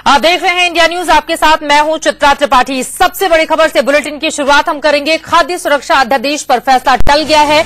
आप देख रहे हैं इंडिया न्यूज, आपके साथ मैं हूं चित्रा त्रिपाठी। सबसे बड़ी खबर से बुलेटिन की शुरुआत हम करेंगे। खाद्य सुरक्षा अध्यादेश पर फैसला टल गया है।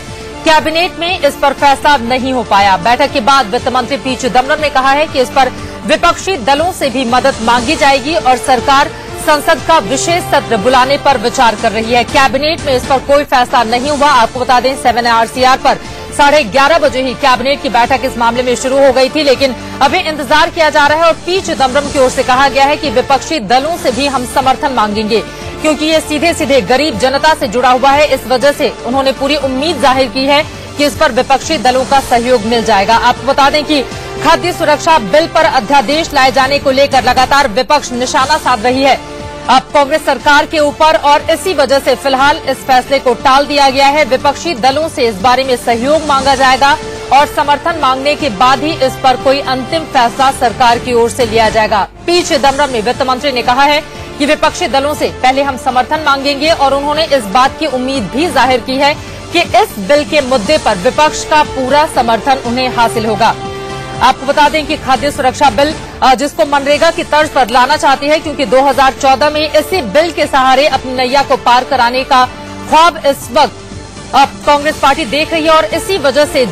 कैबिनेट में इस पर फैसला नहीं हो पाया। बैठक के बाद वित्त मंत्री पी चिदम्बरम ने कहा है कि इस पर विपक्षी दलों से भी मदद मांगी जाएगी और सरकार संसद का विशेष सत्र बुलाने पर विचार कर रही है। कैबिनेट में इस पर कोई फैसला नहीं हुआ। आपको बता दें 7 आरसीआर पर 11:30 बजे ही कैबिनेट की बैठक इस मामले में शुरू हो गई थी, लेकिन अभी इंतजार किया जा रहा है और पी चिदम्बरम की ओर से कहा गया है कि विपक्षी दलों से भी हम समर्थन मांगेंगे, क्योंकि ये सीधे सीधे गरीब जनता से जुड़ा हुआ है। इस वजह से उन्होंने पूरी उम्मीद जाहिर की है कि इस पर विपक्षी दलों का सहयोग मिल जाएगा। आपको बता दें कि खाद्य सुरक्षा बिल पर अध्यादेश लाए जाने को लेकर लगातार विपक्ष निशाना साध रही है अब कांग्रेस सरकार के ऊपर, और इसी वजह से फिलहाल इस फैसले को टाल दिया गया है। विपक्षी दलों से इस बारे में सहयोग मांगा जाएगा और समर्थन मांगने के बाद ही इस पर कोई अंतिम फैसला सरकार की ओर से लिया जाएगा। पी चिदम्बरम ने वित्त मंत्री ने कहा है कि विपक्षी दलों से पहले हम समर्थन मांगेंगे और उन्होंने इस बात की उम्मीद भी जाहिर की है कि इस बिल के मुद्दे पर विपक्ष का पूरा समर्थन उन्हें हासिल होगा। आपको बता दें कि खाद्य सुरक्षा बिल जिसको मनरेगा की तर्ज पर लाना चाहती है, क्योंकि 2014 में इसी बिल के सहारे अपनी नैया को पार कराने का ख्वाब इस वक्त कांग्रेस पार्टी देख रही है और इसी वजह से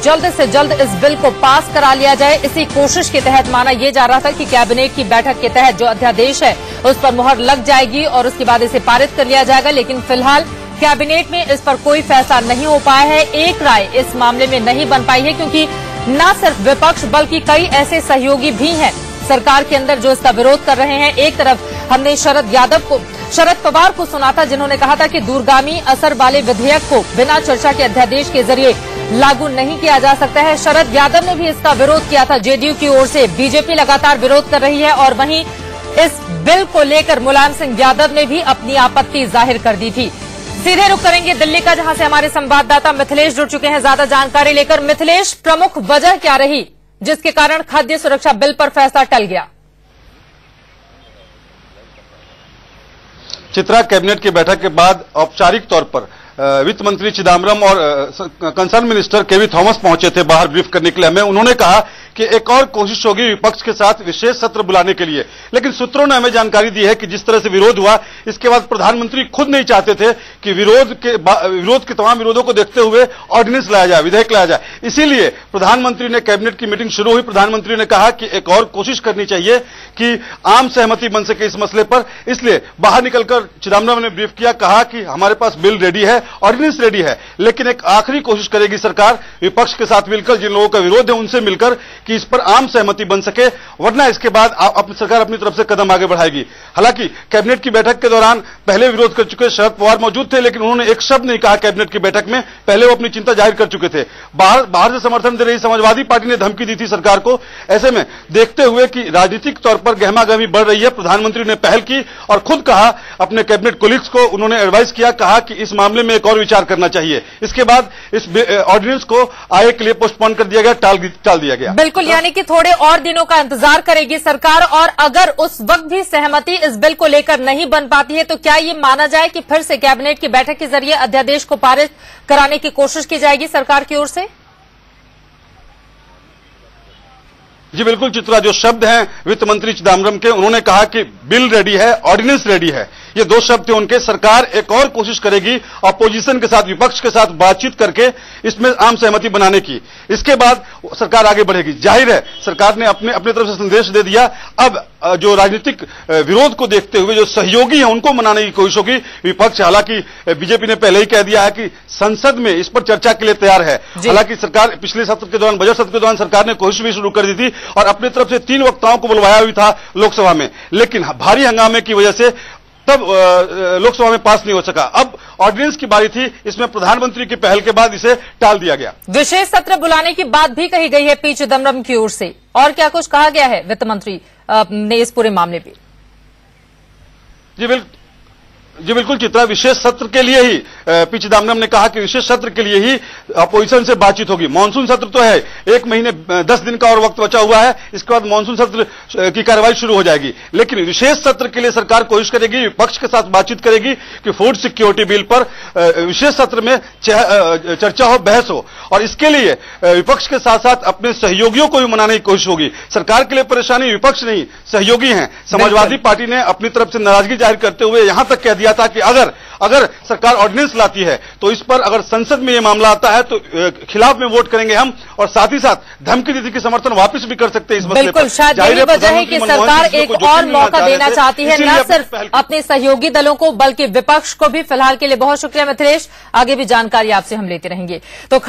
जल्द इस बिल को पास करा लिया जाए। इसी कोशिश के तहत माना यह जा रहा था कि कैबिनेट की बैठक के तहत जो अध्यादेश है उस पर मुहर लग जाएगी और उसके बाद इसे पारित कर लिया जाएगा, लेकिन फिलहाल कैबिनेट में इस पर कोई फैसला नहीं हो पाया है। एक राय इस मामले में नहीं बन पाई है, क्योंकि न सिर्फ विपक्ष बल्कि कई ऐसे सहयोगी भी हैं सरकार के अंदर जो इसका विरोध कर रहे हैं। एक तरफ हमने शरद पवार को सुना था, जिन्होंने कहा था कि दूरगामी असर वाले विधेयक को बिना चर्चा के अध्यादेश के जरिए लागू नहीं किया जा सकता है। शरद यादव ने भी इसका विरोध किया था जेडीयू की ओर से। बीजेपी लगातार विरोध कर रही है और वहीं इस बिल को लेकर मुलायम सिंह यादव ने भी अपनी आपत्ति जाहिर कर दी थी। सीधे रुख करेंगे दिल्ली का, जहां से हमारे संवाददाता मिथिलेश जुड़ चुके हैं ज्यादा जानकारी लेकर। मिथिलेश, प्रमुख वजह क्या रही जिसके कारण खाद्य सुरक्षा बिल पर फैसला टल गया? चित्रा, कैबिनेट की बैठक के बाद औपचारिक तौर पर वित्त मंत्री चिदम्बरम और कंसर्न मिनिस्टर केवी थॉमस पहुंचे थे बाहर ब्रीफ करने के लिए हमें। उन्होंने कहा कि एक और कोशिश होगी विपक्ष के साथ विशेष सत्र बुलाने के लिए, लेकिन सूत्रों ने हमें जानकारी दी है कि जिस तरह से विरोध हुआ, इसके बाद प्रधानमंत्री खुद नहीं चाहते थे कि विरोध के तमाम विरोधों को देखते हुए ऑर्डिनेंस लाया जाए, विधेयक लाया जाए। इसीलिए प्रधानमंत्री ने, कैबिनेट की मीटिंग शुरू हुई, प्रधानमंत्री ने कहा कि एक और कोशिश करनी चाहिए कि आम सहमति बन सके इस मसले पर। इसलिए बाहर निकलकर चिदम्बरम ने ब्रीफ किया, कहा कि हमारे पास बिल रेडी है, ऑर्डिनेंस रेडी है, लेकिन एक आखिरी कोशिश करेगी सरकार विपक्ष के साथ मिलकर, जिन लोगों का विरोध है उनसे मिलकर, कि इस पर आम सहमति बन सके, वरना इसके बाद सरकार अपनी तरफ से कदम आगे बढ़ाएगी। हालांकि कैबिनेट की बैठक के दौरान पहले विरोध कर चुके शरद पवार मौजूद थे, लेकिन उन्होंने एक शब्द नहीं कहा कैबिनेट की बैठक में। पहले वो अपनी चिंता जाहिर कर चुके थे। बाहर से समर्थन दे रही समाजवादी पार्टी ने धमकी दी थी सरकार को। ऐसे में देखते हुए कि राजनीतिक तौर पर गहमागहमी बढ़ रही है, प्रधानमंत्री ने पहल की और खुद कहा अपने कैबिनेट कोलीग्स को, उन्होंने एडवाइस किया, कहा कि इस मामले में एक और विचार करना चाहिए। इसके बाद इस ऑर्डिनेंस को आगे के लिए पोस्टपोन कर दिया गया, टाल दिया गया। बिल्कुल, यानी कि थोड़े और दिनों का इंतजार करेगी सरकार, और अगर उस वक्त भी सहमति इस बिल को लेकर नहीं बन पाती है तो क्या ये माना जाए कि फिर से कैबिनेट की बैठक के जरिए अध्यादेश को पारित कराने की कोशिश की जाएगी सरकार की ओर से? जी बिल्कुल चित्रा, जो शब्द हैं वित्त मंत्री चिदम्बरम के, उन्होंने कहा कि बिल रेडी है, ऑर्डिनेंस रेडी है, ये दो शब्द थे उनके। सरकार एक और कोशिश करेगी अपोजिशन के साथ, विपक्ष के साथ बातचीत करके इसमें आम सहमति बनाने की। इसके बाद सरकार आगे बढ़ेगी। जाहिर है सरकार ने अपने तरफ से संदेश दे दिया। अब जो राजनीतिक विरोध को देखते हुए जो सहयोगी हैं उनको मनाने की कोशिश होगी विपक्ष। हालांकि बीजेपी ने पहले ही कह दिया है कि संसद में इस पर चर्चा के लिए तैयार है। हालांकि सरकार पिछले सत्र के दौरान, बजट सत्र के दौरान सरकार ने कोशिश भी शुरू कर दी थी और अपनी तरफ से 3 वक्ताओं को बुलवाया भी था लोकसभा में, लेकिन भारी हंगामे की वजह से तब लोकसभा में पास नहीं हो सका। अब ऑर्डिनेंस की बारी थी, इसमें प्रधानमंत्री की पहल के बाद इसे टाल दिया गया। विशेष सत्र बुलाने की बात भी कही गई है पी चिदम्बरम की ओर से, और क्या कुछ कहा गया है वित्त मंत्री ने इस पूरे मामले पे? जी बिल्कुल चित्रा, विशेष सत्र के लिए ही पी चिदम्बरम ने कहा कि विशेष सत्र के लिए ही अपोजिशन से बातचीत होगी। मानसून सत्र तो है, 1 महीने 10 दिन का और वक्त बचा हुआ है, इसके बाद मानसून सत्र की कार्रवाई शुरू हो जाएगी। लेकिन विशेष सत्र के लिए सरकार कोशिश करेगी, विपक्ष के साथ बातचीत करेगी कि फूड सिक्योरिटी बिल पर विशेष सत्र में चर्चा हो, बहस हो, और इसके लिए विपक्ष के साथ साथ अपने सहयोगियों को भी मनाने की कोशिश होगी। सरकार के लिए परेशानी विपक्ष नहीं, सहयोगी हैं। समाजवादी पार्टी ने अपनी तरफ से नाराजगी जाहिर करते हुए यहां तक कह दिया था कि अगर सरकार ऑर्डिनेंस लाती है तो इस पर अगर संसद में यह मामला आता है तो खिलाफ में वोट करेंगे हम, और साथ ही साथ धमकी दी थी कि समर्थन वापस भी कर सकते हैं इस मसले पर। बिल्कुल, शायद यही वजह है कि सरकार एक और मौका देना चाहती है, न सिर्फ अपने सहयोगी दलों को बल्कि विपक्ष को भी। फिलहाल के लिए बहुत शुक्रिया मिथिलेश, आगे भी जानकारी आपसे हम लेते रहेंगे। तो